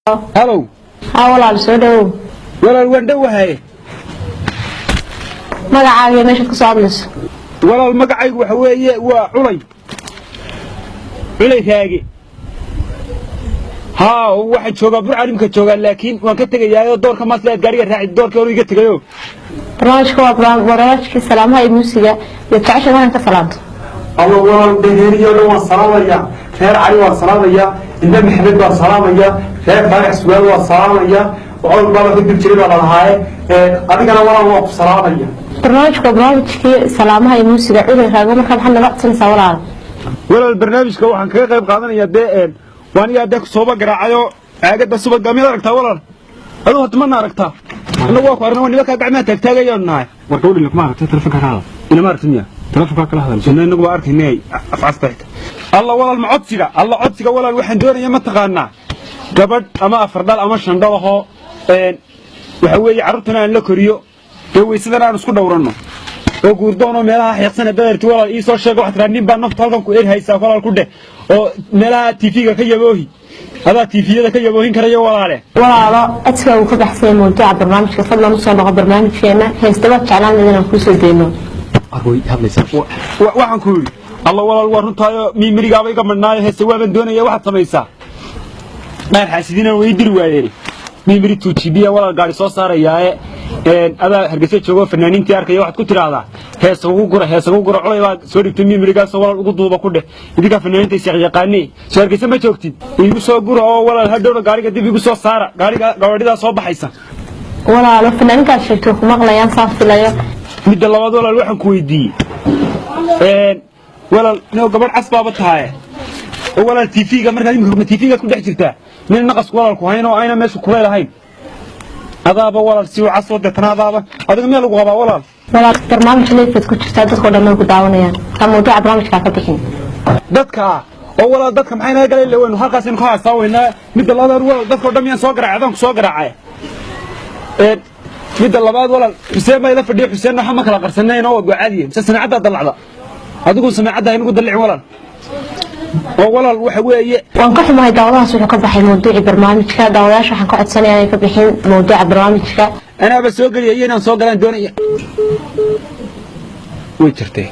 هلو walaal soo dhawow walaal waan dhowahay magacaaga meesha ku soo hadlayso walaal magacaygu waxa weeye waa culay raagi waxaan joogaa burcalimka joogaa laakiin waan ka tegayaa doorka maslaad gaariga raaci doorka hore iga tegayo barnaamijka waa barnaamijka salaamaha iyo muusiga iyo tacasha waxaan ka salaanto الله والله دهيري يوم الصلاة خير علي والصلاة إن محمد والصلاة خير بارع سوال والصلاة وعود بابا كنت بتشرب على هاي أنا كنا والله وقف صلاة برنامجك سلامها iyo muusiga culay raago marka waxaan naga codsanaysaa walaal walaal barnaamijka waxaan kaga qayb qaadanaya waan yaa ku soo garaacayo aagada subaga mid aragtaa walaal adoo hadma aragtaa anagu waa ku arnaa nimanka gacmaha taagtaagayoonaa warka u dhilma aragtaa telefoonka kaala ina ma aragtaa telefoonka kala hadal jinna inagu waa arkaynay afcastayta Allah walaal ma codsiga walaal waxaan doonayaa ma taqaanaa gabadh ama afar dhal ama shan dhal oo waxa weeye carruurtana aan la koriyo weeysadana aan isku dhawrano oo guurdoono meelaha xiiqsan dadarti walaal ii soo sheego waxa nin baa nafta halkan ku haysaa walaal ku dheh oo meelaha TV-ga ka yaboohi hada TV-yada ka yaboohin karayo walaalo adka uu ka baxsay mowduuca barnaamijka fadlan soo noqo barnaamijkeena heestaba jeclaan inaan ku soo deeno arway hadlaysa waxaan ku yiri Allah walaal waa runtaayo mimirigaaba iga madnaayo heesta waan doonaya waxa samaysaa dheer xasidina way diri waayeen mimiri 2GB walaal gaari soo saarayaaye ada hargeysa joogo fanaaniintii arkay waxaad ku tiraahdaa heesa ugu gura culay baa soo dhigtay mimirigaas walaal ugu duuba ku dheh idinka fanaaniinta si yaqaanay soo hargeysa ma joogtid igu soo gura oo walaal hadhowna gaariga dib igu soo saara gaariga gabadhida soo baxaysa walaal fanaaniinta sheegto ku maqlayaan saafilayo midda labaad walaal waxaan ku weydiiyay walaal noo gabadh casbaaba tahay oo walaal TV-ga markaa imika TV-ga ku dhex jirtaa nin naqas walaal ku hayno ayna meesha ku leedahay adaaba walaal si waxa soo deetanaadaaba adiga meel ugu qabaa walaal barnaamijka leefad ku jirta dadka dhan oo ku daawanayaan ka mowduuca barnaamijka ka bixin dadka oo walaal dadka maxay naga galay leeyahay halkaas in ka haasaawayna midda labaad walaal dadka dhan miyaan soo garaacay adaan soo garaacay midda labaad walaal Xuseen ma ila fadhiyo Xuseen waxa ma kala qarsanayna oo caadiye sanaacada dalacda adigu sanaacada inagu dalci walaal oo walaal waxa weeye waan ka xumahay daawadahaas wuxuu ka baxay mowduuca barnaamijka daawadayaasha waxaan ka codsanayaa inay ka bixin mowduuca barnaamijka ana ba soo galiyay inaan soo galaan doonaya way jirtay